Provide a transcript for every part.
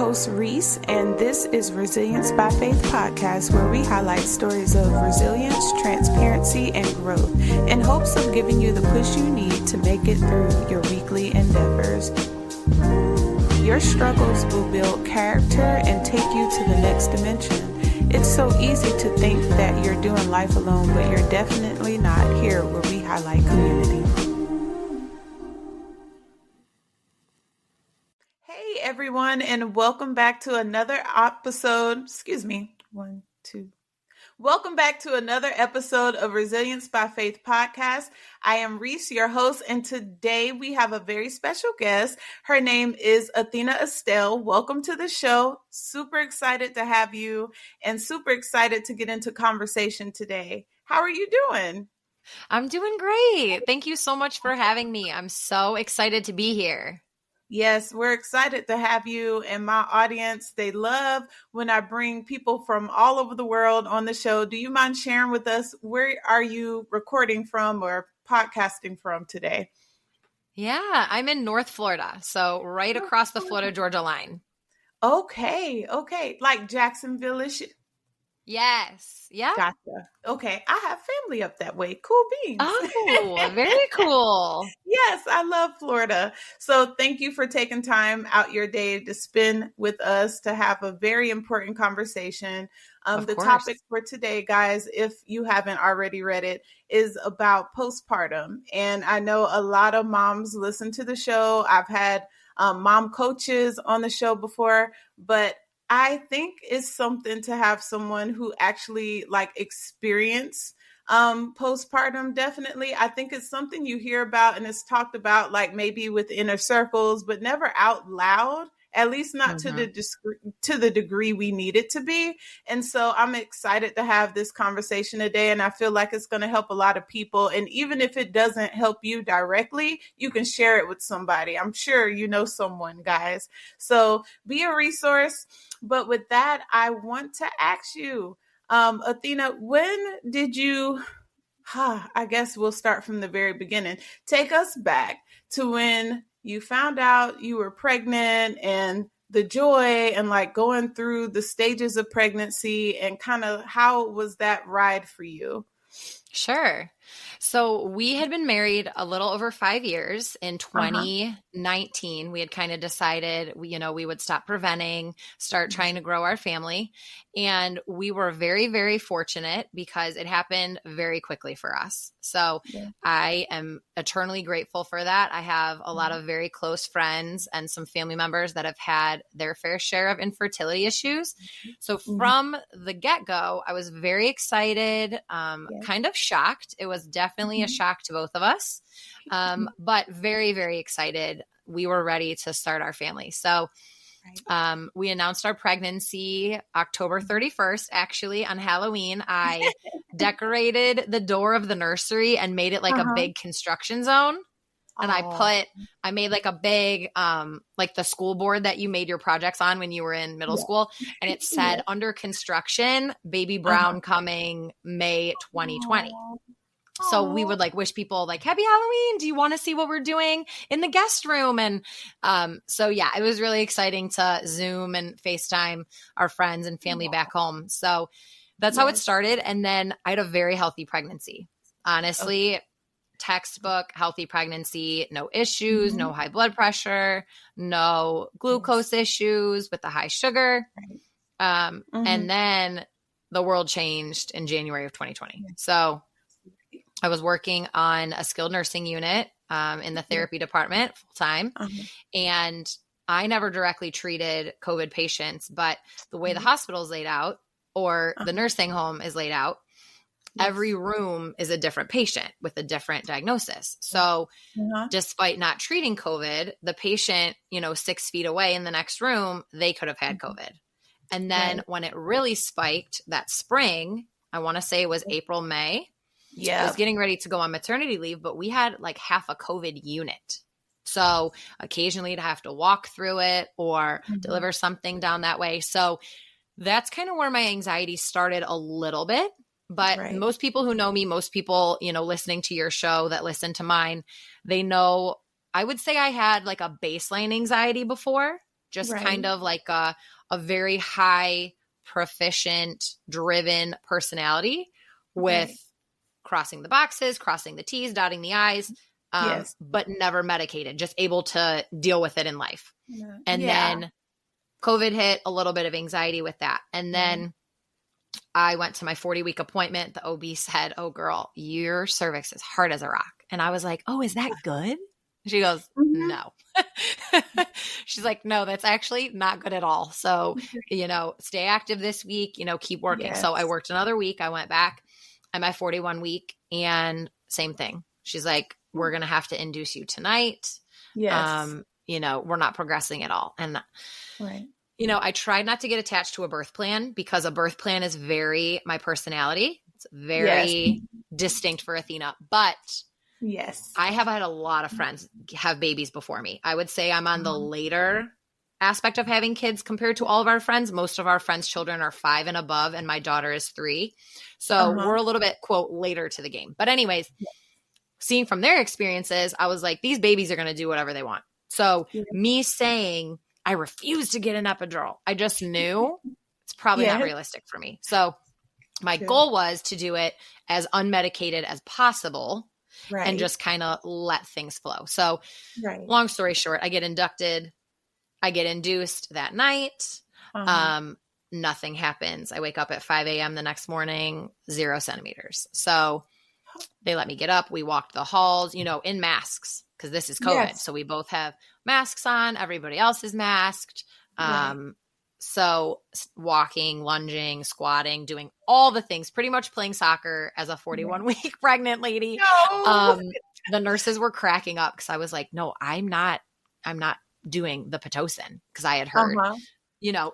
host, Reese, and this is Resilience by Faith podcast, where we highlight stories of resilience, transparency, and growth in hopes of giving you the push you need to make it through your weekly endeavors. Your struggles will build character and take you to the next dimension. It's so easy to think that you're doing life alone, but you're definitely not here where we highlight community. Hey everyone, and welcome back to another episode. Welcome back to another episode of Resilience by Faith podcast. I am Reese, your host, and today we have a very special guest. Her name is Athena Estelle. Welcome to the show. Super excited to have you and super excited to get into conversation today. How are you doing? I'm doing great. Thank you so much for having me. I'm so excited to be here. Yes, we're excited to have you and my audience. They love when I bring people from all over the world on the show. Do you mind sharing with us, where are you recording from or podcasting from today? Yeah, I'm in North Florida, so right across the Florida-Georgia line. Okay. Like Jacksonville-ish? Yes. Yeah. Gotcha. Okay. I have family up that way. Cool beans. Oh, very cool. Yes, I love Florida. So thank you for taking time out your day to spend with us to have a very important conversation. The topic for today, guys, if you haven't already read it, is about postpartum. And I know a lot of moms listen to the show. I've had mom coaches on the show before, but I think it's something to have someone who actually experience postpartum. Definitely. I think it's something you hear about and it's talked about maybe with inner circles, but never out loud, at least not to the degree we need it to be. And so I'm excited to have this conversation today. And I feel like it's going to help a lot of people. And even if it doesn't help you directly, you can share it with somebody. I'm sure you know someone, guys. So be a resource. But with that, I want to ask you, Athena, when did you, I guess we'll start from the very beginning. Take us back to when you found out you were pregnant and the joy and going through the stages of pregnancy and kind of how was that ride for you? Sure. So we had been married a little over 5 years. In 2019, we had kind of decided, we would stop preventing, start trying to grow our family. And we were very, very fortunate because it happened very quickly for us. So I am eternally grateful for that. I have a lot of very close friends and some family members that have had their fair share of infertility issues. So from the get-go, I was very excited, kind of shocked. It was definitely a shock to both of us, but very, very excited. We were ready to start our family. So we announced our pregnancy October 31st, actually on Halloween. I decorated the door of the nursery and made it like a big construction zone. And I made like a big, like the school board that you made your projects on when you were in middle school. And it said under construction, baby Brown coming May 2020. So we would wish people happy Halloween. Do you want to see what we're doing in the guest room? And so, yeah, it was really exciting to Zoom and FaceTime our friends and family back home. So that's how it started. And then I had a very healthy pregnancy. Honestly, textbook healthy pregnancy, no issues, no high blood pressure, no glucose issues with the high sugar. And then the world changed in January of 2020. So I was working on a skilled nursing unit in the therapy department full time. And I never directly treated COVID patients, but the way the hospital is laid out or the nursing home is laid out, every room is a different patient with a different diagnosis. So despite not treating COVID, the patient, 6 feet away in the next room, they could have had COVID. And then when it really spiked that spring, I want to say it was April, May. I was getting ready to go on maternity leave, but we had half a COVID unit. So occasionally to have to walk through it or deliver something down that way. So that's kind of where my anxiety started a little bit. But most people who know me, most people, listening to your show that listen to mine, they know I would say I had a baseline anxiety before. just kind of like a very high, proficient, driven personality with crossing the boxes, crossing the T's, dotting the I's, but never medicated, just able to deal with it in life. And then COVID hit, a little bit of anxiety with that. And then I went to my 40-week appointment. The OB said, "Oh, girl, your cervix is hard as a rock." And I was like, "Oh, is that good?" She goes, "No." She's like, "No, that's actually not good at all. So, stay active this week, keep working." Yes. So I worked another week. I went back at my 41 week and same thing. She's like, "We're going to have to induce you tonight." Yes. We're not progressing at all. And I tried not to get attached to a birth plan because a birth plan is very my personality. It's very distinct for Athena, but I have had a lot of friends have babies before me. I would say I'm on the later aspect of having kids compared to all of our friends. Most of our friends' children are 5 and above, and my daughter is 3. So we're a little bit, quote, later to the game. But anyways, seeing from their experiences, I was like, these babies are going to do whatever they want. So me saying I refuse to get an epidural, I just knew it's probably not realistic for me. So my goal was to do it as unmedicated as possible. And just kind of let things flow. So long story short, I get inducted. I get induced that night. Nothing happens. I wake up at 5 a.m. the next morning, 0 centimeters. So they let me get up. We walked the halls, in masks because this is COVID. Yes. So we both have masks on. Everybody else is masked. So walking, lunging, squatting, doing all the things, pretty much playing soccer as a 41-week pregnant lady. No. The nurses were cracking up because I was like, "No, I'm not doing the Pitocin," because I had heard,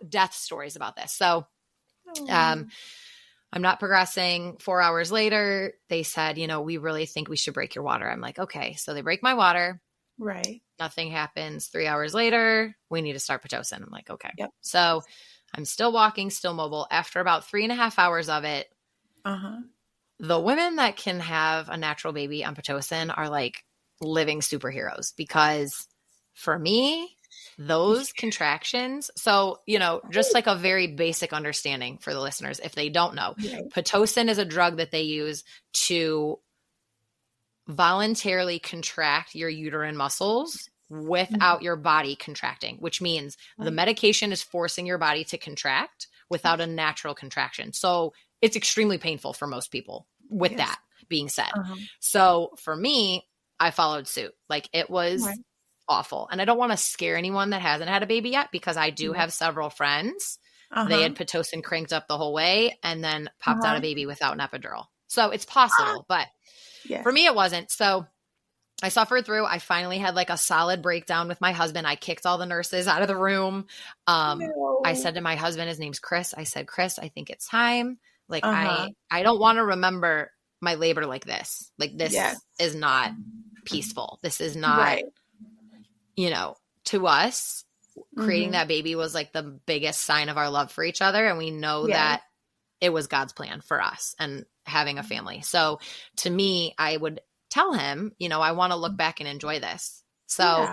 death stories about this. So I'm not progressing. 4 hours later, they said, "We really think we should break your water." I'm like, "Okay." So they break my water. Nothing happens. 3 hours later, we need to start Pitocin. I'm like, okay. Yep. So I'm still walking, still mobile. After about 3.5 hours of it, the women that can have a natural baby on Pitocin are like living superheroes because for me, those contractions. So, just like a very basic understanding for the listeners, if they don't know, Pitocin is a drug that they use to voluntarily contract your uterine muscles without your body contracting, which means the medication is forcing your body to contract without a natural contraction. So it's extremely painful for most people with that being said. So for me, I followed suit. Like it was awful. And I don't want to scare anyone that hasn't had a baby yet because I do have several friends. They had Pitocin cranked up the whole way and then popped out a baby without an epidural. So it's possible, but for me, it wasn't. So I suffered through. I finally had like a solid breakdown with my husband. I kicked all the nurses out of the room. I said to my husband, his name's Chris. I said, "Chris, I think it's time. Like I don't want to remember my labor like this. Like this is not peaceful. This is not, to us, creating that baby was like the biggest sign of our love for each other. And we know that it was God's plan for us and having a family. So to me, I would tell him, I want to look back and enjoy this. So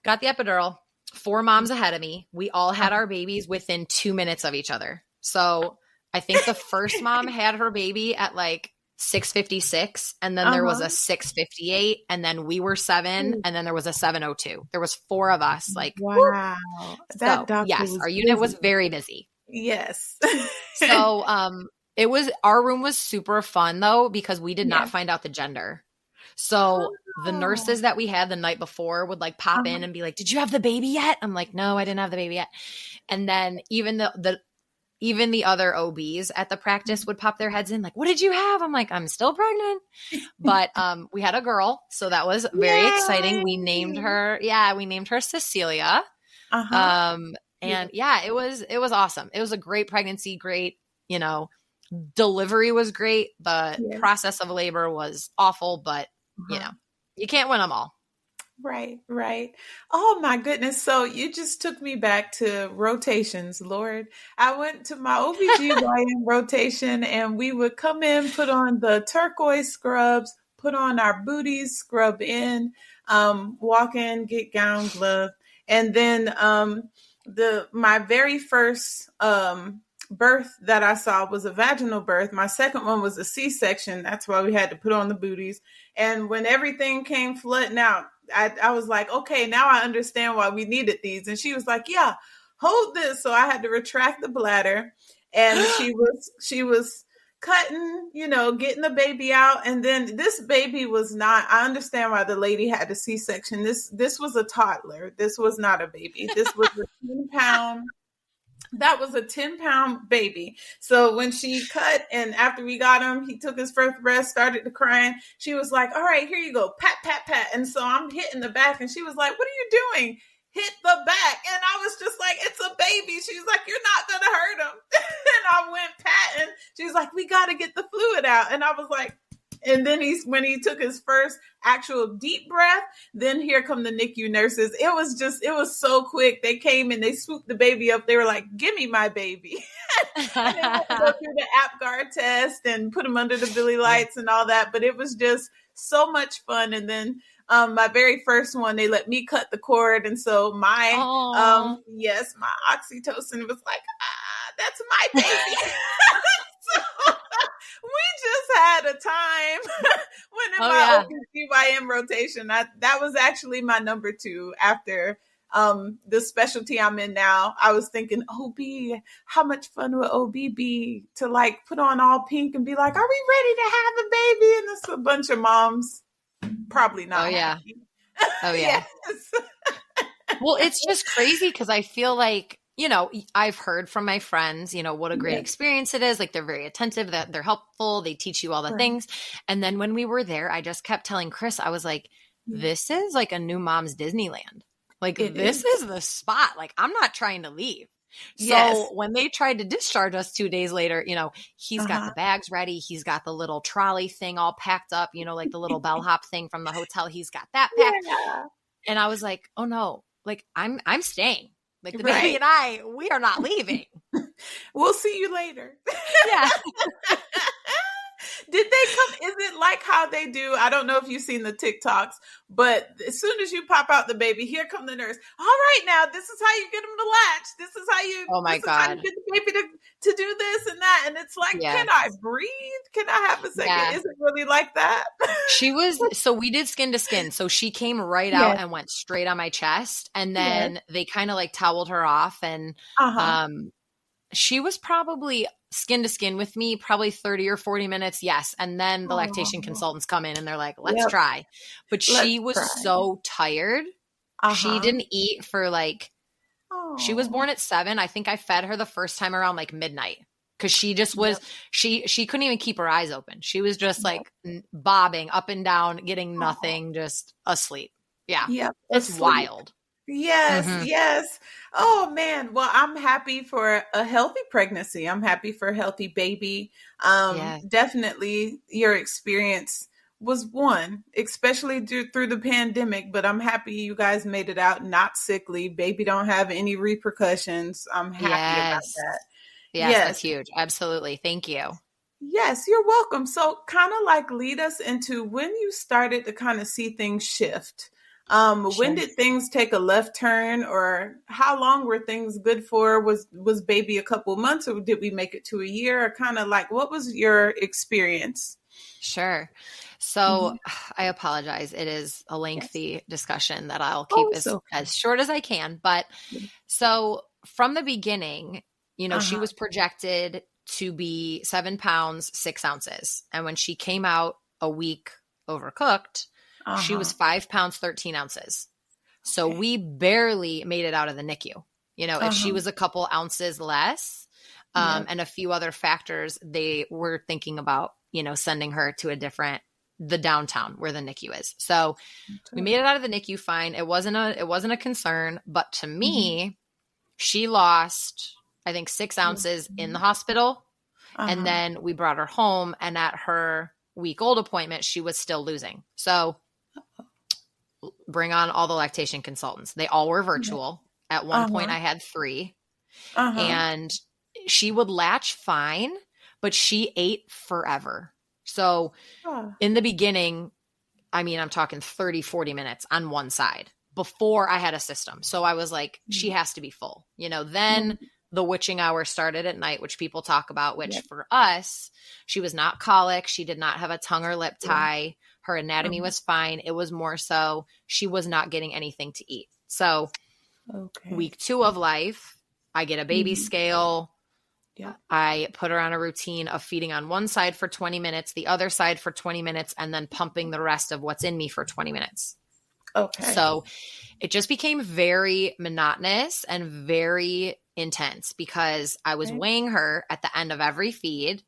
got the epidural, 4 moms ahead of me. We all had our babies within 2 minutes of each other. So I think the first mom had her baby at like 6:56 and then there was a 6:58 and then we were 7 and then there was a 7:02. There was 4 of us. Like, wow. That so, yes, our unit was very busy. Yes. So, our room was super fun though, because we did not find out the gender. So the nurses that we had the night before would like pop in and be like, "Did you have the baby yet?" I'm like, "No, I didn't have the baby yet." And then even the other OBs at the practice would pop their heads in like, "What did you have?" I'm like, "I'm still pregnant." But we had a girl. So that was very exciting. We named her Cecilia. And it was awesome. It was a great pregnancy, great, delivery was great. The process of labor was awful, but you can't win them all. Right. Oh my goodness. So you just took me back to rotations, Lord. I went to my OBGYN rotation and we would come in, put on the turquoise scrubs, put on our booties, scrub in, walk in, get gown, glove. And then my very first birth that I saw was a vaginal birth. My second one was a C-section. That's why we had to put on the booties. And when everything came flooding out, I was like, okay, now I understand why we needed these. And she was like, yeah, hold this. So I had to retract the bladder, and she was cutting, getting the baby out. And then this baby was not, I understand why the lady had a C-section. This was a toddler. This was not a baby. This was a 10-pound. That was a 10-pound baby. So when she cut, and after we got him, he took his first breath, started to crying. She was like, all right, here you go. Pat, pat, pat. And so I'm hitting the back, and she was like, what are you doing? Hit the back. And I was just like, it's a baby. She was like, you're not going to hurt him. And I went patting. She was like, we got to get the fluid out. And I was like, and then when he took his first actual deep breath, then here come the NICU nurses. It was so quick. They came and they swooped the baby up. They were like, give me my baby. And they had to go through the APGAR test and put him under the Billy lights and all that. But it was just so much fun. And then my very first one, they let me cut the cord. And so my oxytocin was like, that's my baby. So we just had a time when in my OBGYN rotation. That was actually my number 2 after the specialty I'm in now. I was thinking, OB, how much fun would OB be to like put on all pink and be like, are we ready to have a baby? And it's a bunch of moms probably not. Oh yeah. Happy. Oh yeah. Yes. Well, it's just crazy because I feel like, I've heard from my friends, what a great experience it is. Like, they're very attentive, that they're helpful. They teach you all the things. And then when we were there, I just kept telling Chris, I was like, this is like a new mom's Disneyland. Like, this is the spot. Like, I'm not trying to leave. So when they tried to discharge us 2 days later, he's got the bags ready. He's got the little trolley thing all packed up, like the little bellhop thing from the hotel. He's got that packed. Yeah. And I was like, oh no, like I'm staying. Like, the baby and we are not leaving. We'll see you later. Yeah. Did they come? Is it like how they do? I don't know if you've seen the TikToks, but as soon as you pop out the baby, here come the nurse. All right, now this is how you get them to latch. This is how you. Oh my God! How you get the baby to do this and that, and it's like, can I breathe? Can I have a second? Yeah. Is it really like that? So we did skin to skin. So she came right out and went straight on my chest, and then they kind of like toweled her off, and she was probably skin to skin with me, probably 30 or 40 minutes. Yes. And then the lactation consultants come in and they're like, let's try. But she was so tired. She didn't eat for like, she was born at 7. I think I fed her the first time around like midnight. Cause she just was, she couldn't even keep her eyes open. She was just like bobbing up and down, getting nothing, just asleep. Yeah. Yep. It's wild. Yes, yes. Oh man. Well, I'm happy for a healthy pregnancy. I'm happy for a healthy baby. Definitely your experience was one, especially through the pandemic, but I'm happy you guys made it out not sickly. Baby don't have any repercussions. I'm happy about that. Yes, that's huge. Absolutely. Thank you. Yes, you're welcome. So kind of like lead us into when you started to kind of see things shift. When did things take a left turn, or how long were things good for? Was baby a couple months, or did we make it to a year? Or kind of like, what was your experience? Sure. So I apologize. It is a lengthy discussion that I'll keep as short as I can. But so from the beginning, she was projected to be 7 pounds, 6 ounces. And when she came out a week overcooked, she was 5 pounds, 13 ounces. So we barely made it out of the NICU. If she was a couple ounces less and a few other factors, they were thinking about, sending her to the downtown where the NICU is. So we made it out of the NICU fine. It wasn't a concern, but to me, she lost, I think, 6 ounces in the hospital. And then we brought her home, and at her week-old appointment, she was still losing. So bring on all the lactation consultants. They all were virtual. At one point, I had 3. And she would latch fine, but she ate forever. So in the beginning, I mean, I'm talking 30, 40 minutes on one side. before I had a system. So I was like, she has to be full, then the witching hour started at night, which people talk about, which for us, she was not colic. She did not have a tongue or lip tie. Her anatomy was fine. It was more so she was not getting anything to eat. So week 2 of life, I get a baby scale. Yeah. I put her on a routine of feeding on one side for 20 minutes, the other side for 20 minutes, and then pumping the rest of what's in me for 20 minutes. Okay. So it just became very monotonous and very intense because I was weighing her at the end of every feed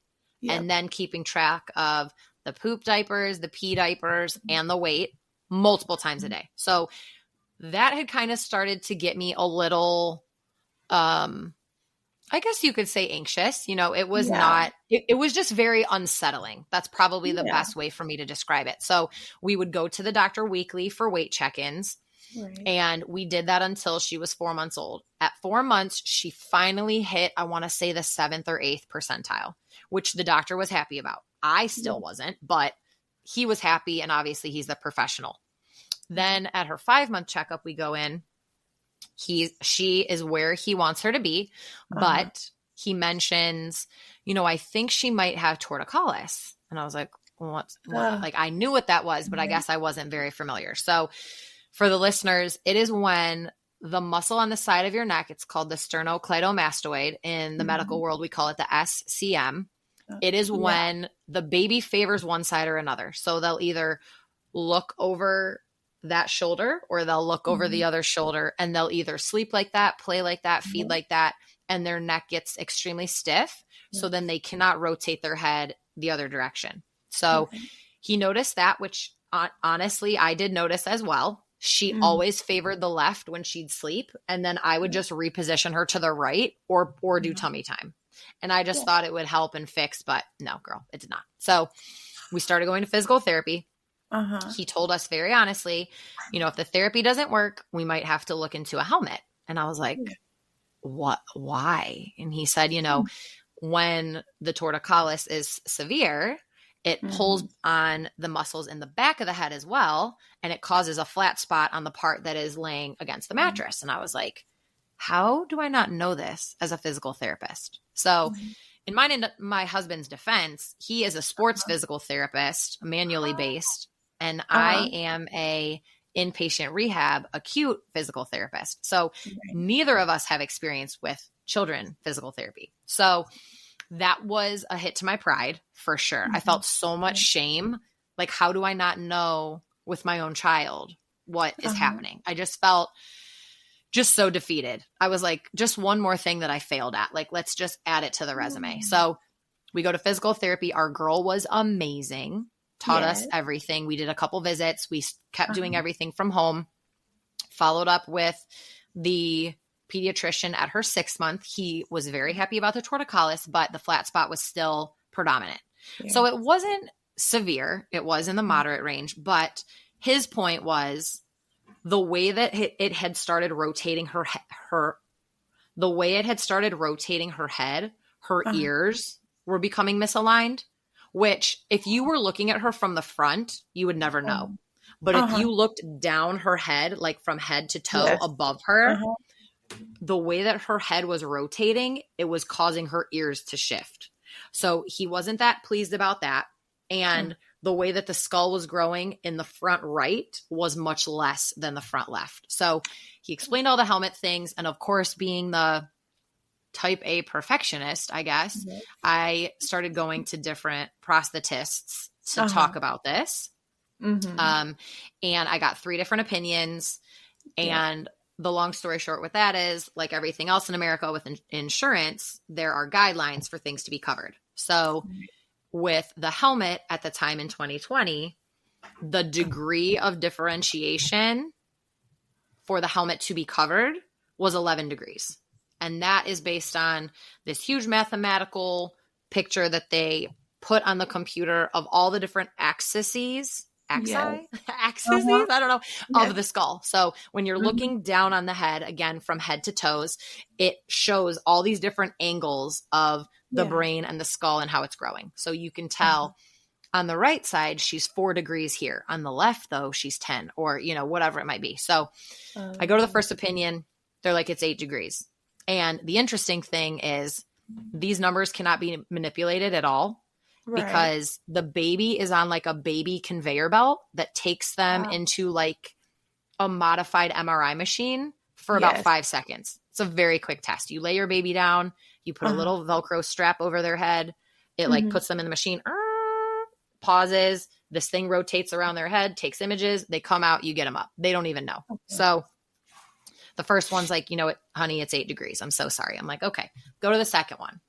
and then keeping track of the poop diapers, the pee diapers, and the weight multiple times a day. So that had kind of started to get me a little, I guess you could say anxious. It was not, it was just very unsettling. That's probably the best way for me to describe it. So we would go to the doctor weekly for weight check-ins. Right. And we did that until she was 4 months old. At 4 months, she finally hit, I want to say, the 7th or 8th percentile, which the doctor was happy about. I still wasn't, but he was happy. And obviously he's the professional. Then at her 5-month checkup, we go in. She is where he wants her to be, but he mentions, I think she might have torticollis. And I was like, what? Like, I knew what that was, but I guess I wasn't very familiar. So for the listeners, it is when the muscle on the side of your neck, it's called the sternocleidomastoid. In the medical world, we call it the SCM. It is when the baby favors one side or another. So they'll either look over that shoulder or they'll look over the other shoulder, and they'll either sleep like that, play like that, feed like that, and their neck gets extremely stiff. So then they cannot rotate their head the other direction. So he noticed that, which honestly, I did notice as well. She always favored the left when she'd sleep, and then I would just reposition her to the right or do tummy time. And I just thought it would help and fix, but no, girl, it did not. So we started going to physical therapy. He told us very honestly, if the therapy doesn't work, we might have to look into a helmet. And I was like, what? Why? And he said, when the torticollis is severe, it pulls on the muscles in the back of the head as well. And it causes a flat spot on the part that is laying against the mattress. And I was like, how do I not know this as a physical therapist? So in my husband's defense, he is a sports physical therapist, manually based. And I am a inpatient rehab acute physical therapist. So neither of us have experience with children physical therapy. So that was a hit to my pride for sure. I felt so much shame. Like, how do I not know with my own child what is happening? I just felt just so defeated. I was like, just one more thing that I failed at. Like, let's just add it to the resume. So we go to physical therapy. Our girl was amazing. Taught us everything. We did a couple visits. We kept doing everything from home. Followed up with the pediatrician at her 6th month. He was very happy about the torticollis, but the flat spot was still predominant. So it wasn't severe. It was in the moderate range, but his point was the way that it had started rotating the way it had started rotating her head, her ears were becoming misaligned. Which if you were looking at her from the front, you would never know. But if you looked down her head, like from head to toe above her, the way that her head was rotating, it was causing her ears to shift. So he wasn't that pleased about that. And the way that the skull was growing in the front right was much less than the front left. So he explained all the helmet things. And of course, being the type A perfectionist, I guess, I started going to different prosthetists to talk about this. And I got 3 different opinions. And the long story short with that is, like everything else in America with insurance, there are guidelines for things to be covered. So with the helmet at the time in 2020, the degree of differentiation for the helmet to be covered was 11 degrees. And that is based on this huge mathematical picture that they put on the computer of all the different axes, I don't know, of the skull. So when you're looking down on the head, again, from head to toes, it shows all these different angles of the brain and the skull and how it's growing. So you can tell On the right side, she's 4 degrees here. On the left, though, she's 10 or, whatever it might be. So I go to the first opinion. They're like, it's 8 degrees. And the interesting thing is these numbers cannot be manipulated at all because the baby is on like a baby conveyor belt that takes them into like a modified MRI machine for about 5 seconds. It's a very quick test. You lay your baby down, you put a little Velcro strap over their head. It like puts them in the machine, pauses. This thing rotates around their head, takes images. They come out, you get them up. They don't even know. Okay. So the first one's like, honey, it's 8 degrees. I'm so sorry. I'm like, okay, go to the second one.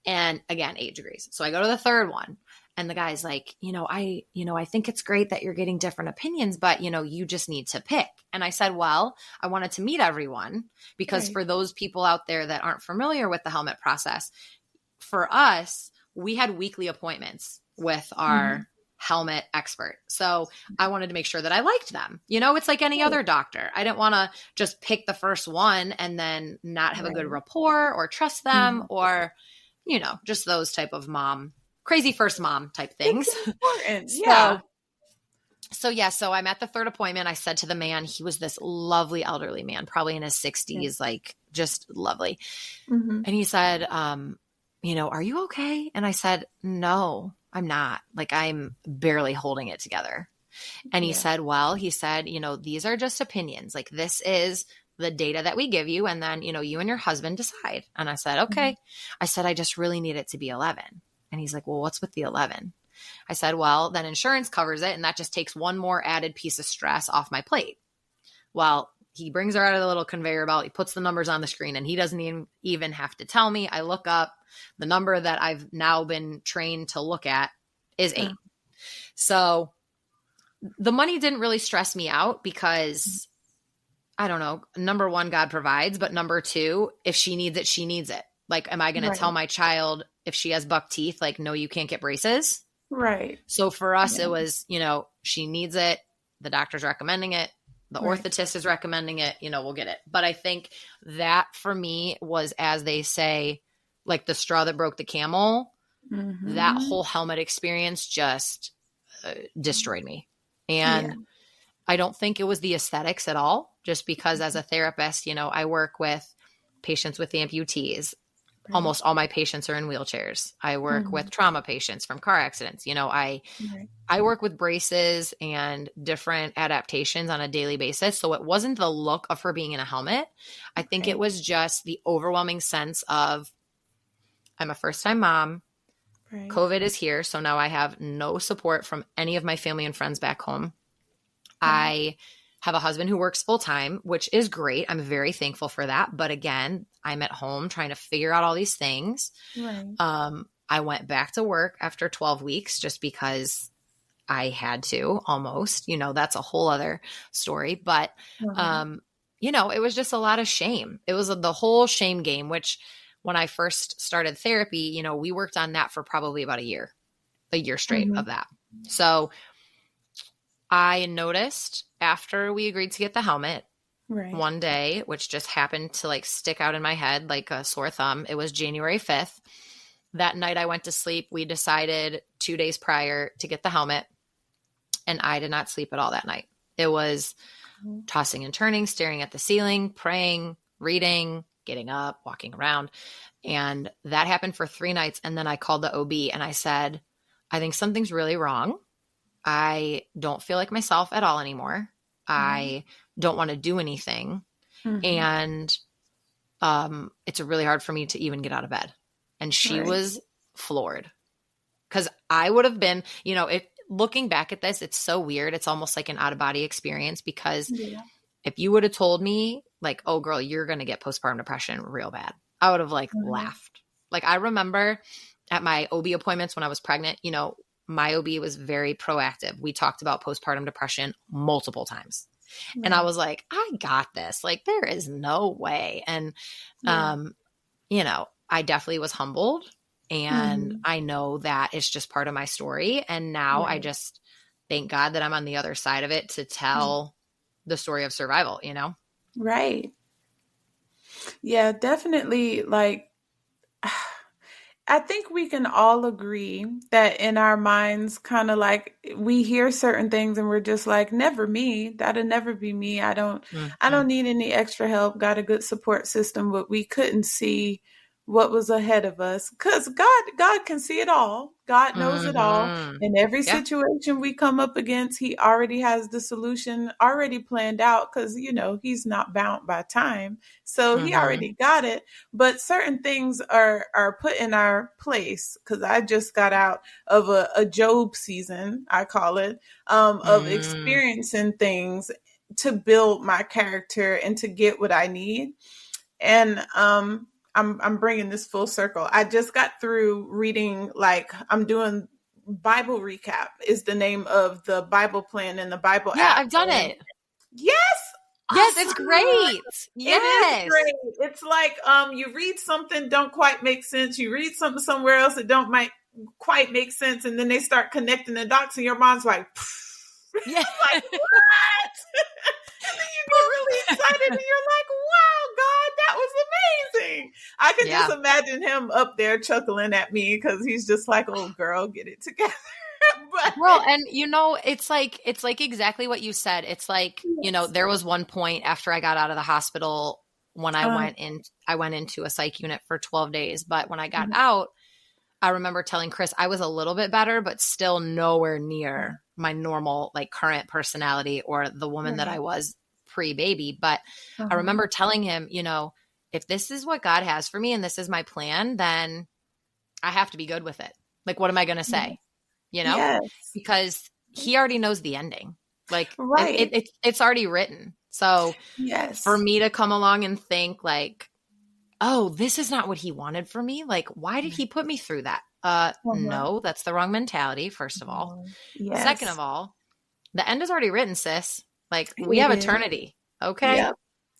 And again, 8 degrees. So I go to the third one and the guy's like, I think it's great that you're getting different opinions, but you just need to pick. And I said, well, I wanted to meet everyone because for those people out there that aren't familiar with the helmet process, for us, we had weekly appointments with our helmet expert. So I wanted to make sure that I liked them. It's like any other doctor. I didn't want to just pick the first one and then not have a good rapport or trust them or, just those type of crazy first mom type things. It's important. Yeah. So I'm at the third appointment. I said to the man, he was this lovely elderly man, probably in his 60s, like just lovely. And he said, are you okay? And I said, no, I'm not. Like, I'm barely holding it together. And he said, these are just opinions. Like, this is the data that we give you. And then, you and your husband decide. And I said, okay. I said, I just really need it to be 11. And he's like, well, what's with the 11? I said, well, then insurance covers it. And that just takes one more added piece of stress off my plate. Well, he brings her out of the little conveyor belt. He puts the numbers on the screen and he doesn't even have to tell me. I look up the number that I've now been trained to look at is 8. So the money didn't really stress me out because I don't know, number one, God provides, but number two, if she needs it, she needs it. Like, am I going to tell my child if she has buck teeth, like, no, you can't get braces? Right. So for us, it was, she needs it. The doctor's recommending it. The orthotist is recommending it, we'll get it. But I think that for me was, as they say, like the straw that broke the camel. That whole helmet experience just destroyed me. And I don't think it was the aesthetics at all, just because as a therapist, I work with patients with amputees. Almost all my patients are in wheelchairs. I work with trauma patients from car accidents. I work with braces and different adaptations on a daily basis. So it wasn't the look of her being in a helmet. I think it was just the overwhelming sense of, I'm a first-time mom. COVID is here. So now I have no support from any of my family and friends back home. I have a husband who works full-time, which is great. I'm very thankful for that. But again, I'm at home trying to figure out all these things. I went back to work after 12 weeks just because I had to, almost, that's a whole other story. But, it was just a lot of shame. It was the whole shame game, which when I first started therapy, we worked on that for probably about a year straight of that. So I noticed after we agreed to get the helmet one day, which just happened to like stick out in my head like a sore thumb. It was January 5th. That night I went to sleep. We decided 2 days prior to get the helmet, and I did not sleep at all that night. It was tossing and turning, staring at the ceiling, praying, reading, getting up, walking around. And that happened for 3 nights. And then I called the OB and I said, I think something's really wrong. I don't feel like myself at all anymore. I don't want to do anything. And it's really hard for me to even get out of bed. And she was floored, because I would have been, looking back at this, it's so weird. It's almost like an out of body experience, because if you would have told me like, oh girl, you're going to get postpartum depression real bad, I would have laughed. Like, I remember at my OB appointments when I was pregnant, my OB was very proactive. We talked about postpartum depression multiple times. And I was like, I got this. Like, there is no way. And, I definitely was humbled, and I know that it's just part of my story. And now I just thank God that I'm on the other side of it to tell the story of survival, Right. Yeah, definitely. Like, I think we can all agree that in our minds, kind of like we hear certain things and we're just like, never me. That'll never be me. I don't need any extra help. Got a good support system, but we couldn't see what was ahead of us because God can see it all. God knows it all. In every Yeah. situation we come up against, he already has the solution already planned out because, he's not bound by time. So he already got it. But certain things are put in our place because I just got out of a Job season, I call it, of experiencing things to build my character and to get what I need. And I'm bringing this full circle. I just got through reading, like I'm doing Bible recap is the name of the Bible plan in the Bible Yeah, app. I've done it. Yes. Yes, Awesome. it's great. Yes. It is great. It's like you read something don't quite make sense. You read something somewhere else that don't might quite make sense, and then they start connecting the dots, and your mind's like, yeah, like what? And then you get really excited, and you're like, wow, God, that was amazing. I can just imagine him up there chuckling at me because he's just like, oh, girl, get it together. Well, and it's like exactly what you said. It's like, there was one point after I got out of the hospital when I went into a psych unit for 12 days. But when I got out, I remember telling Chris I was a little bit better, but still nowhere near my normal, like, current personality or the woman that I was pre-baby. But I remember telling him, if this is what God has for me and this is my plan, then I have to be good with it. Like, what am I going to say? Because he already knows the ending. Like, it's already written. So for me to come along and think like, oh, this is not what he wanted for me. Like, why did he put me through that? No, that's the wrong mentality, first of all. Second of all, the end is already written, sis. Like, we have eternity. Okay.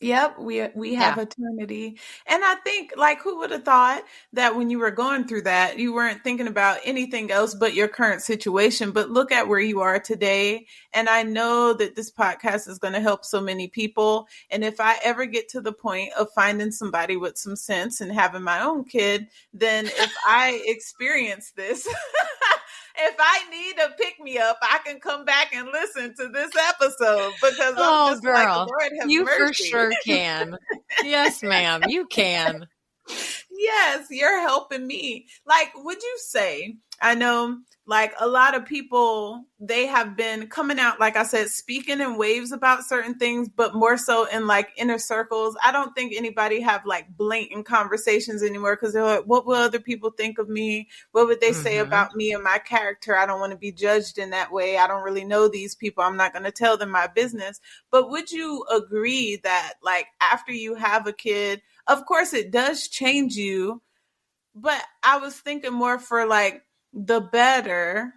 Yep. We have eternity. And I think, like, who would have thought that when you were going through that, you weren't thinking about anything else but your current situation, but look at where you are today. And I know that this podcast is going to help so many people. And if I ever get to the point of finding somebody with some sense and having my own kid, then if I experience this, if I need a pick me up, I can come back and listen to this episode because I'm just like, Lord have you mercy. For sure can. Yes, ma'am, you can. Yes, you're helping me. Like, would you say, I know, like, a lot of people, they have been coming out, like I said, speaking in waves about certain things, but more so in like inner circles. I don't think anybody have like blatant conversations anymore because they're like, what will other people think of me? What would they say about me and my character? I don't want to be judged in that way. I don't really know these people. I'm not going to tell them my business. But would you agree that, like, after you have a kid, of course it does change you, but I was thinking more for like the better.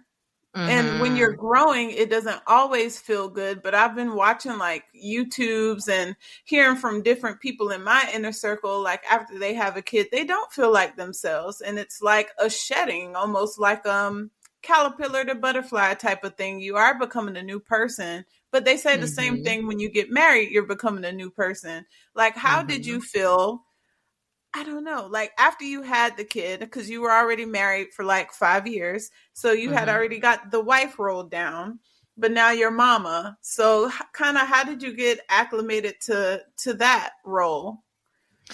And when you're growing, it doesn't always feel good. But I've been watching like YouTubes and hearing from different people in my inner circle, like after they have a kid, they don't feel like themselves. And it's like a shedding, almost like caterpillar to butterfly type of thing. You are becoming a new person. But they say the same thing when you get married, you're becoming a new person. Like, how did you feel? I don't know, like after you had the kid, because you were already married for like 5 years. So you had already got the wife rolled down, but now you're mama. So kind of how did you get acclimated to that role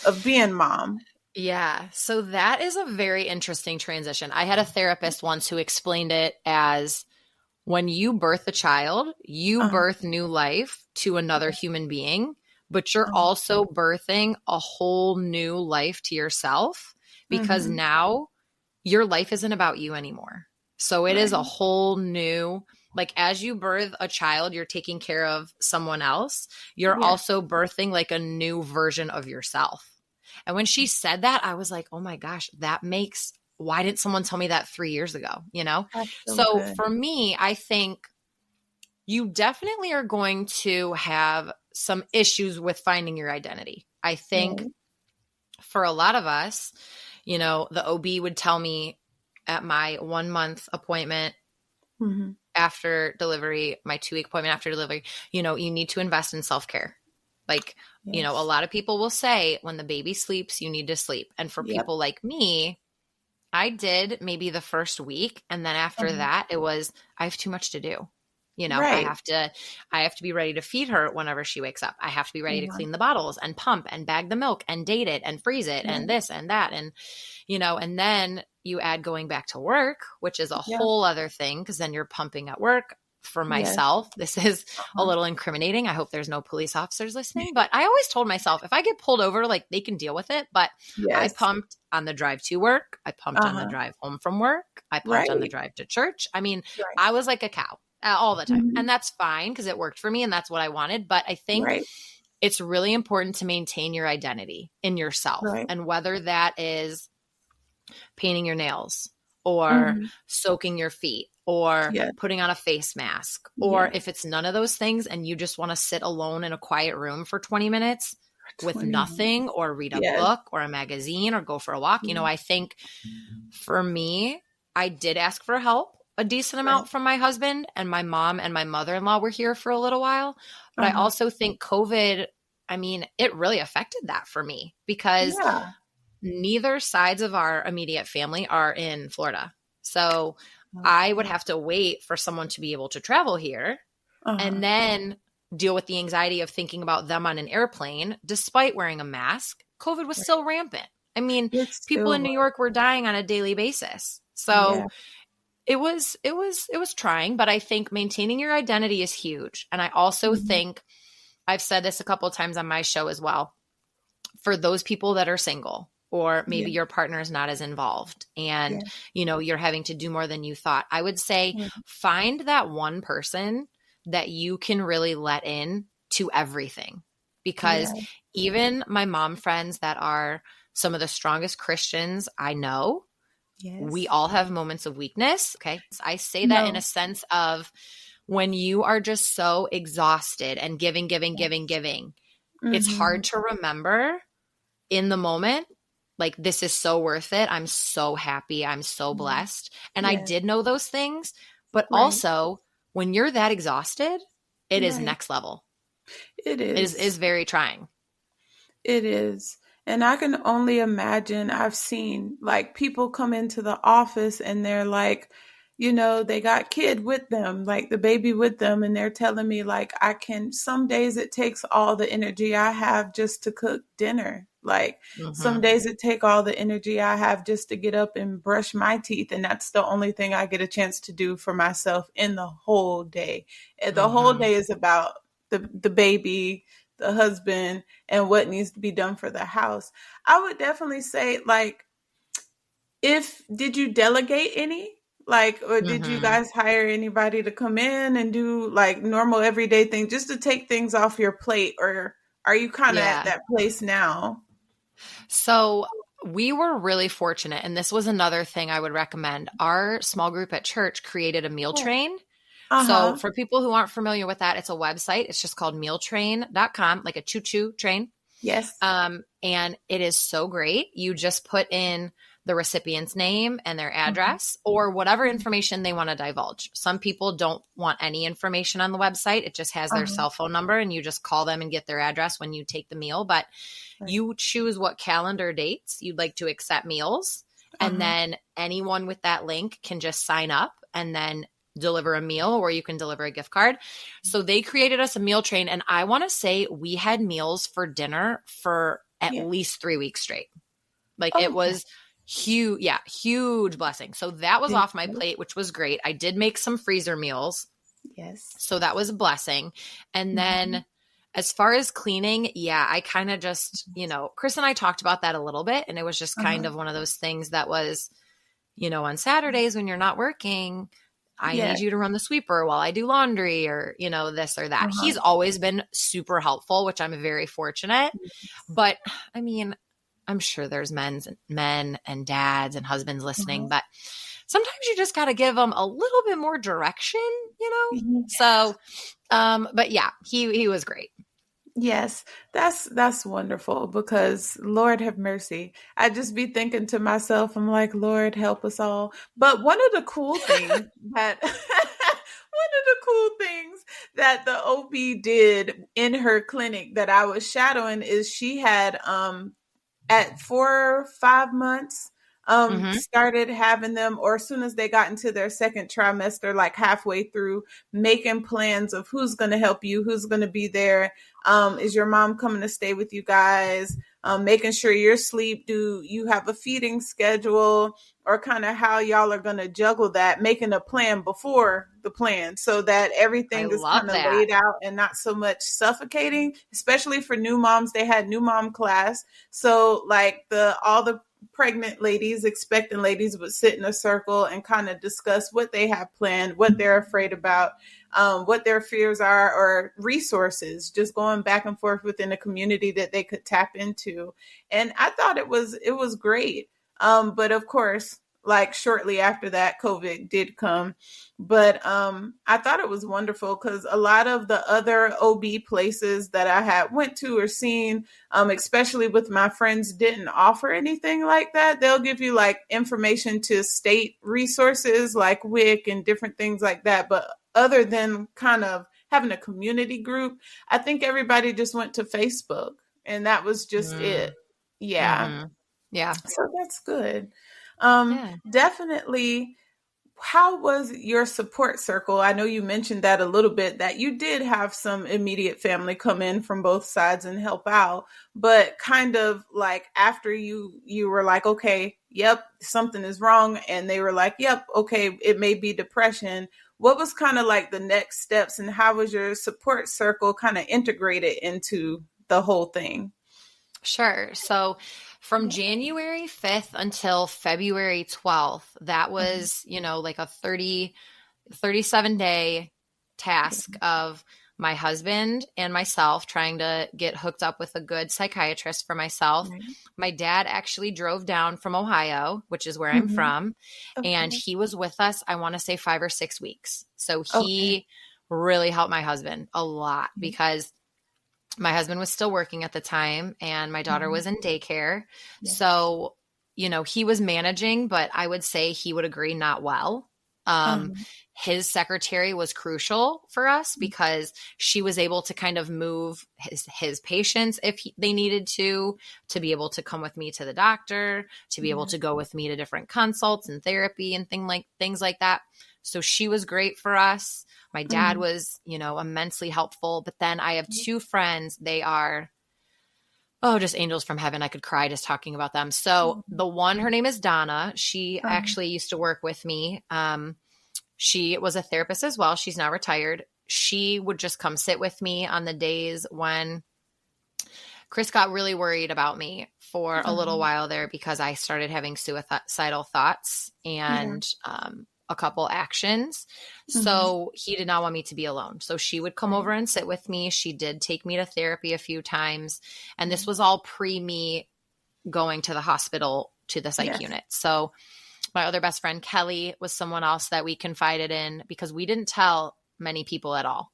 of being mom? Yeah. So that is a very interesting transition. I had a therapist once who explained it as when you birth a child, you birth new life to another human being, but you're also birthing a whole new life to yourself because now your life isn't about you anymore. So it is a whole new, like, as you birth a child, you're taking care of someone else. You're also birthing like a new version of yourself. And when she said that, I was like, oh my gosh, why didn't someone tell me that 3 years ago? So for me, I think you definitely are going to have some issues with finding your identity. I think for a lot of us, the OB would tell me at my 1 month appointment after delivery, my 2 week appointment after delivery, you need to invest in self-care. Like, a lot of people will say when the baby sleeps, you need to sleep. And for people like me, I did maybe the first week. And then after that, it was, I have too much to do. You know, Right. I have to be ready to feed her whenever she wakes up. I have to be ready to Uh-huh. clean the bottles and pump and bag the milk and date it and freeze it and this and that. And, you know, and then you add going back to work, which is a Yeah. whole other thing because then you're pumping at work. For myself, this is a little incriminating. I hope there's no police officers listening, but I always told myself if I get pulled over, like they can deal with it. But I pumped on the drive to work. I pumped on the drive home from work. I pumped on the drive to church. I mean, I was like a cow all the time. And that's fine because it worked for me and that's what I wanted. But I think it's really important to maintain your identity in yourself. And whether that is painting your nails or soaking your feet or putting on a face mask, or if it's none of those things and you just want to sit alone in a quiet room for 20 minutes with nothing or read a book or a magazine or go for a walk. You know, I think for me, I did ask for help a decent amount from my husband, and my mom and my mother-in-law were here for a little while. But I also think COVID, I mean, it really affected that for me because neither sides of our immediate family are in Florida. So I would have to wait for someone to be able to travel here and then deal with the anxiety of thinking about them on an airplane, despite wearing a mask. COVID was still rampant. I mean, people in New York were dying on a daily basis. So it was trying, but I think maintaining your identity is huge. And I also think, I've said this a couple of times on my show as well, for those people that are single, or maybe your partner is not as involved and, you know, you're having to do more than you thought. I would say find that one person that you can really let in to everything, because even my mom friends that are some of the strongest Christians I know, we all have moments of weakness. Okay. I say that in a sense of when you are just so exhausted and giving, it's hard to remember in the moment, like, this is so worth it. I'm so happy. I'm so blessed. And I did know those things, but also when you're that exhausted, it is next level. It is. It is very trying. It is. And I can only imagine, I've seen like people come into the office and they're like, you know, they got kid with them, like the baby with them. And they're telling me like, some days it takes all the energy I have just to cook dinner. Like some days it take all the energy I have just to get up and brush my teeth. And that's the only thing I get a chance to do for myself in the whole day. And the whole day is about the baby, the husband, and what needs to be done for the house. I would definitely say, like, did you delegate any? Like, or did you guys hire anybody to come in and do like normal everyday things just to take things off your plate? Or are you kind of at that place now? So we were really fortunate. And this was another thing I would recommend. Our small group at church created a meal train. So for people who aren't familiar with that, it's a website. It's just called mealtrain.com, like a choo-choo train. Yes. And it is so great. You just put in the recipient's name and their address or whatever information they want to divulge. Some people don't want any information on the website. It just has their cell phone number and you just call them and get their address when you take the meal. But you choose what calendar dates you'd like to accept meals. And then anyone with that link can just sign up and then deliver a meal, or you can deliver a gift card. So they created us a meal train. And I want to say we had meals for dinner for at least 3 weeks straight. Like it was huge. Yeah. Huge blessing. So that was off my plate, which was great. I did make some freezer meals. Yes. So that was a blessing. And then as far as cleaning, I kind of just, you know, Chris and I talked about that a little bit. And it was just kind of one of those things that was, you know, on Saturdays when you're not working, I need you to run the sweeper while I do laundry, or, you know, this or that. He's always been super helpful, which I'm very fortunate. But I mean, I'm sure there's men and dads and husbands listening, but sometimes you just got to give them a little bit more direction, you know? So, but yeah, he was great. Yes, that's wonderful, because Lord have mercy. I just be thinking to myself, I'm like, Lord help us all. But one of the cool things that the OB did in her clinic that I was shadowing is she had at 4 or 5 months, started having them, or as soon as they got into their second trimester, like halfway through, making plans of who's going to help you, who's going to be there. Is your mom coming to stay with you guys? Making sure you're asleep. Do you have a feeding schedule, or kind of how y'all are going to juggle that, making a plan before the plan so that everything is kind of laid out and not so much suffocating, especially for new moms. They had new mom class. So like all the pregnant ladies, expectant ladies would sit in a circle and kind of discuss what they have planned, what they're afraid about, what their fears are, or resources, just going back and forth within a community that they could tap into. And I thought it was great. But of course, like shortly after that, COVID did come. But I thought it was wonderful because a lot of the other OB places that I had went to or seen, especially with my friends, didn't offer anything like that. They'll give you like information to state resources like WIC and different things like that. But other than kind of having a community group, I think everybody just went to Facebook, and that was just it. Yeah. Yeah. So that's good. Definitely. How was your support circle? I know you mentioned that a little bit, that you did have some immediate family come in from both sides and help out, but kind of like after you were like, okay, yep, something is wrong. And they were like, yep, okay, it may be depression. What was kind of like the next steps, and how was your support circle kind of integrated into the whole thing? Sure. So from January 5th until February 12th, that was, like a 37-day task of my husband and myself trying to get hooked up with a good psychiatrist for myself. My dad actually drove down from Ohio, which is where I'm from, and he was with us, I want to say 5 or 6 weeks. So he really helped my husband a lot because my husband was still working at the time and my daughter was in daycare. So, he was managing, but I would say he would agree not well. His secretary was crucial for us because she was able to kind of move his patients if they needed to be able to come with me to the doctor, to be able to go with me to different consults and therapy and things like that. So she was great for us. My dad was, immensely helpful. But then I have 2 friends. They are, just angels from heaven. I could cry just talking about them. So the one, her name is Donna. She actually used to work with me. She was a therapist as well. She's now retired. She would just come sit with me on the days when Chris got really worried about me for a little while there because I started having suicidal thoughts and a couple actions. So he did not want me to be alone. So she would come over and sit with me. She did take me to therapy a few times. And this was all pre me going to the hospital to the psych unit. So my other best friend, Kelly, was someone else that we confided in because we didn't tell many people at all.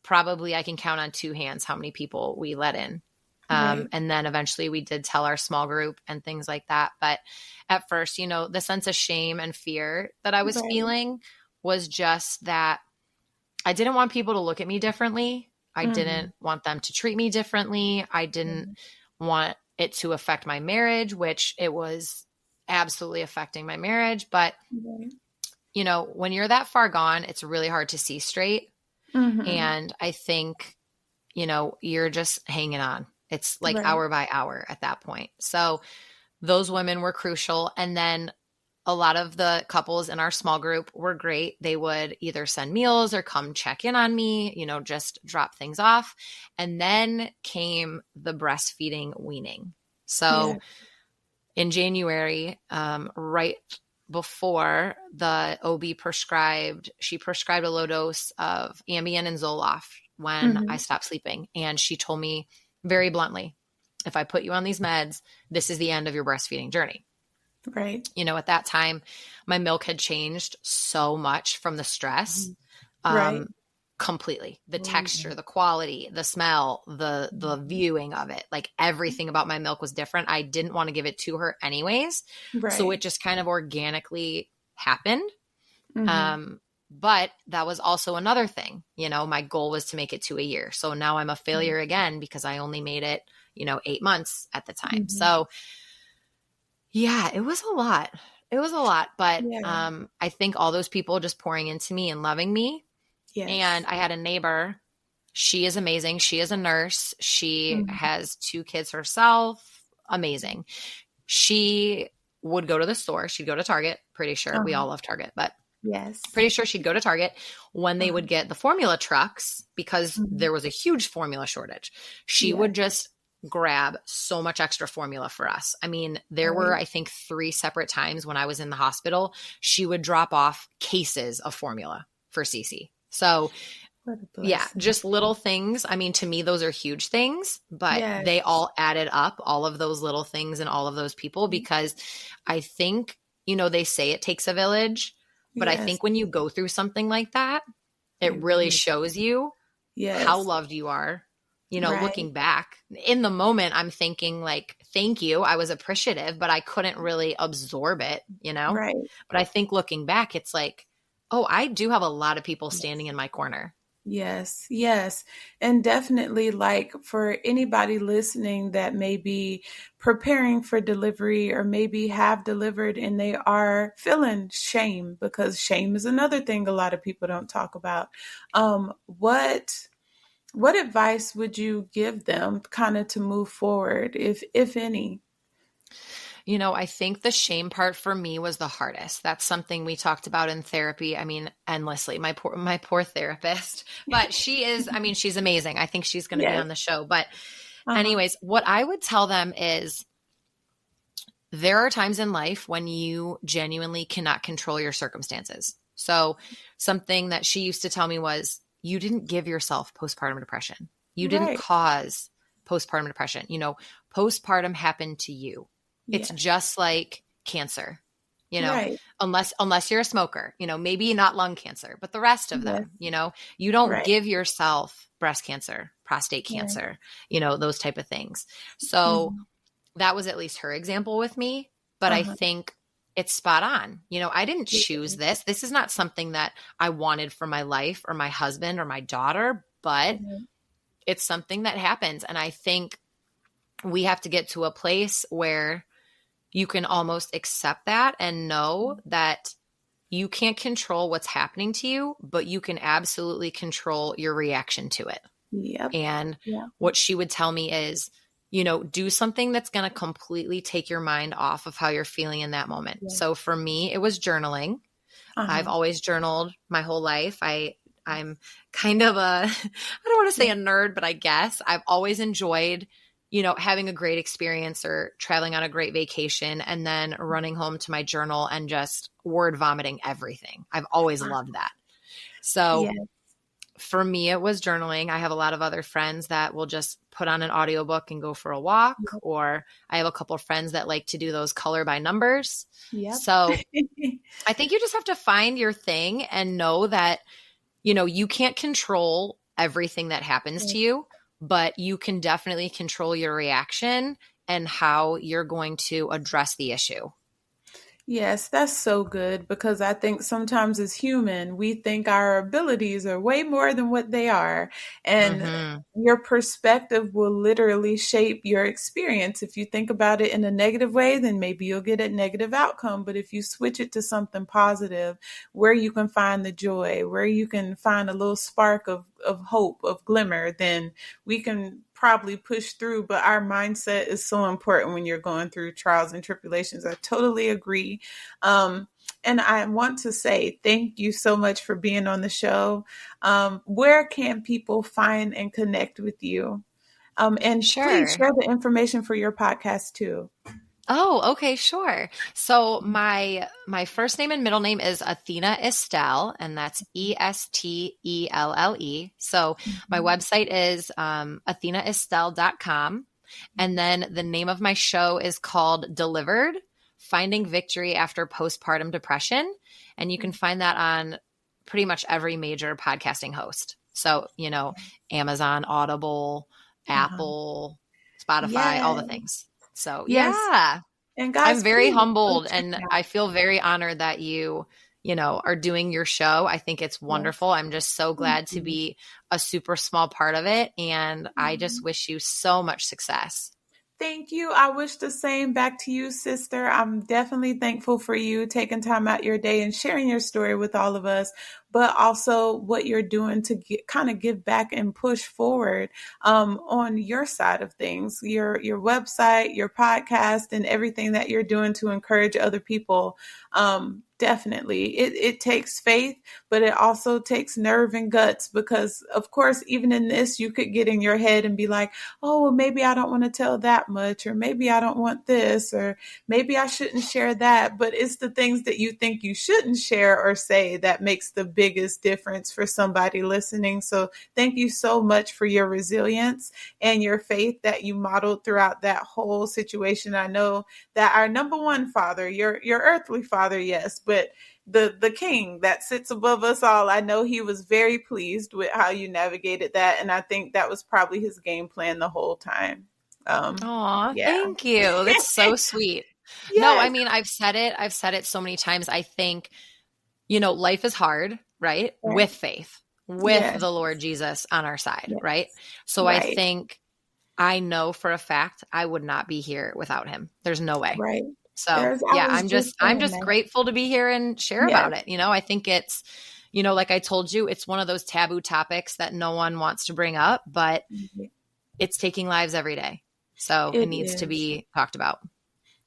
Probably I can count on 2 hands how many people we let in. And then eventually we did tell our small group and things like that. But at first, the sense of shame and fear that I was feeling was just that I didn't want people to look at me differently. I didn't want them to treat me differently. I didn't want it to affect my marriage, which it was absolutely affecting my marriage. But, when you're that far gone, it's really hard to see straight. And I think, you're just hanging on. It's like hour by hour at that point. So those women were crucial. And then a lot of the couples in our small group were great. They would either send meals or come check in on me, just drop things off. And then came the breastfeeding weaning. So in January, right before the OB she prescribed a low dose of Ambien and Zoloft when I stopped sleeping. And she told me very bluntly, if I put you on these meds, this is the end of your breastfeeding journey. Right. At that time, my milk had changed so much from the stress, completely. The texture, the quality, the smell, the viewing of it, like everything about my milk was different. I didn't want to give it to her anyways. So it just kind of organically happened. But that was also another thing, my goal was to make it to a year. So now I'm a failure again because I only made it, 8 months at the time. So Yeah, it was a lot. It was a lot, but Yeah. I think all those people just pouring into me and loving me. And Yes. I had a neighbor. She is amazing. She is a nurse. She Mhm. has 2 kids herself. Amazing. She would go to the store. She'd go to Target. Pretty sure we Uh-huh. all love Target, but Yes. pretty sure she'd go to Target when they Uh-huh. would get the formula trucks because Mhm. there was a huge formula shortage. She Yes. would just grab so much extra formula for us. I mean, there were, Right. I think, 3 separate times when I was in the hospital, she would drop off cases of formula for Cece. So, What a yeah, blessing. just little things. I mean, to me, those are huge things, but Yes. they all added up, all of those little things and all of those people, Mhm. because I think, they say it takes a village, but I Yes. think when you go through something like that, it It really really. shows you how Yes. loved you are. Right. Looking back in the moment, I'm thinking like, thank you. I was appreciative, but I couldn't really absorb it. Right. But I think looking back, it's like, oh, I do have a lot of people standing in my corner. Yes, yes. And definitely, like for anybody listening that may be preparing for delivery or maybe have delivered and they are feeling shame, because shame is another thing a lot of people don't talk about. What advice would you give them kind of to move forward, if any? I think the shame part for me was the hardest. That's something we talked about in therapy. I mean, endlessly. My poor therapist, but I mean, she's amazing. I think she's going to be Yes. on the show. But Uh-huh. anyways, what I would tell them is there are times in life when you genuinely cannot control your circumstances. So something that she used to tell me was, you didn't give yourself postpartum depression. You didn't Right. cause postpartum depression. Postpartum happened to you. It's Yes. just like cancer, Right. unless you're a smoker, maybe not lung cancer, but the rest of Yes. them, you don't Right. give yourself breast cancer, prostate Right. cancer, those type of things. So Mhm. that was at least her example with me. But I Uh-huh. think it's spot on. I didn't choose this. This is not something that I wanted for my life or my husband or my daughter, but Right. it's something that happens. And I think we have to get to a place where you can almost accept that and know that you can't control what's happening to you, but you can absolutely control your reaction to it. Yep. And Yeah. what she would tell me is, do something that's going to completely take your mind off of how you're feeling in that moment. Yeah. So for me, it was journaling. I've Uh-huh. always journaled my whole life. I'm kind of I don't want to say Yeah. a nerd, but I guess I've always enjoyed, having a great experience or traveling on a great vacation and then running home to my journal and just word vomiting everything. I've always Uh, loved that. So yeah. for me, it was journaling. I have a lot of other friends that will just put on an audiobook and go for a walk, Yep. or I have a couple of friends that like to do those color by numbers. Yep. So I think you just have to find your thing and know that, you can't control everything that happens to you, but you can definitely control your reaction and how you're going to address the issue. Yes, that's so good, because I think sometimes as human, we think our abilities are way more than what they are. And Mm-hmm. your perspective will literally shape your experience. If you think about it in a negative way, then maybe you'll get a negative outcome. But if you switch it to something positive, where you can find the joy, where you can find a little spark of hope, of glimmer, then we can probably push through. But our mindset is so important when you're going through trials and tribulations. I totally agree. Um, and I want to say thank you so much for being on the show. Where can people find and connect with you? And please Sure. share the information for your podcast too. Oh, okay, sure. So my first name and middle name is Athena Estelle, and that's Estelle. So my Mhm. website is athenaestelle.com. And then the name of my show is called Delivered, Finding Victory After Postpartum Depression. And you can find that on pretty much every major podcasting host. So, Amazon, Audible, Uh-huh. Apple, Spotify, all the Yes. things. So, Yes. yeah, And I'm guys, very please go humbled check and it out. I feel very honored that you are doing your show. I think it's Yes. wonderful. I'm just so Thank glad to you. be a super small part of it. And I just Mhm. wish you so much success. Thank you. I wish the same back to you, sister. I'm definitely thankful for you taking time out your day and sharing your story with all of us, but also what you're doing to kind of give back and push forward on your side of things, your website, your podcast, and everything that you're doing to encourage other people. Definitely. It takes faith, but it also takes nerve and guts because, of course, even in this, you could get in your head and be like, oh, well, maybe I don't want to tell that much, or maybe I don't want this, or maybe I shouldn't share that. But it's the things that you think you shouldn't share or say that makes the biggest difference for somebody listening. So thank you so much for your resilience and your faith that you modeled throughout that whole situation. I know that our number one father, your earthly father, yes, but the king that sits above us all, I know he was very pleased with how you navigated that. And I think that was probably his game plan the whole time. Thank you. That's so sweet. Yes. No, I mean, I've said it so many times. I think, life is hard, right? With faith, with the Lord Jesus on our side, right? So I think I know for a fact I would not be here without him. There's no way. Right. So I'm just grateful to be here and share about it. I think it's, like I told you, it's one of those taboo topics that no one wants to bring up, but it's taking lives every day. So it needs to be talked about.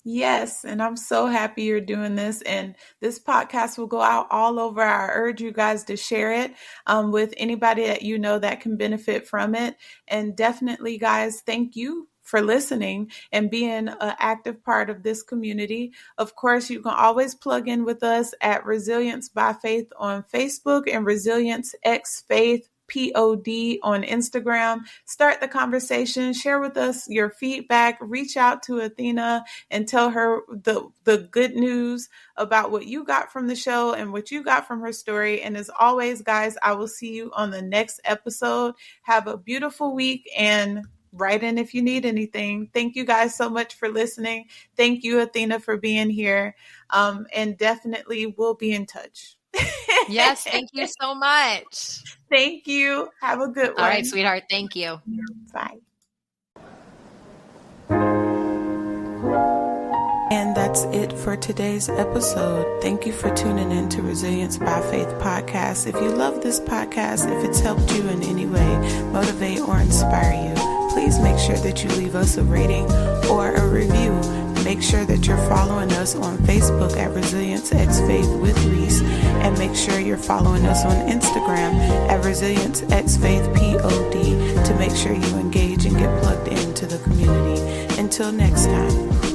Yes. And I'm so happy you're doing this. And this podcast will go out all over. I urge you guys to share it with anybody that you know that can benefit from it. And definitely, guys, thank you for listening and being an active part of this community. Of course, you can always plug in with us at Resilience by Faith on Facebook and Resilience X Faith POD on Instagram. Start the conversation, share with us your feedback, reach out to Athena and tell her the good news about what you got from the show and what you got from her story. And as always, guys, I will see you on the next episode. Have a beautiful week and write in if you need anything. Thank you guys so much for listening. Thank you, Athena, for being here. And definitely we'll be in touch. Yes, thank you so much. Thank you. Have a good one. All right, sweetheart. Thank you. Bye. And that's it for today's episode. Thank you for tuning in to Resilience by Faith podcast. If you love this podcast, if it's helped you in any way, motivate or inspire you, please make sure that you leave us a rating or a review. Make sure that you're following us on Facebook at Resilience X Faith with Reese, and make sure you're following us on Instagram at Resilience X Faith POD to make sure you engage and get plugged into the community. Until next time.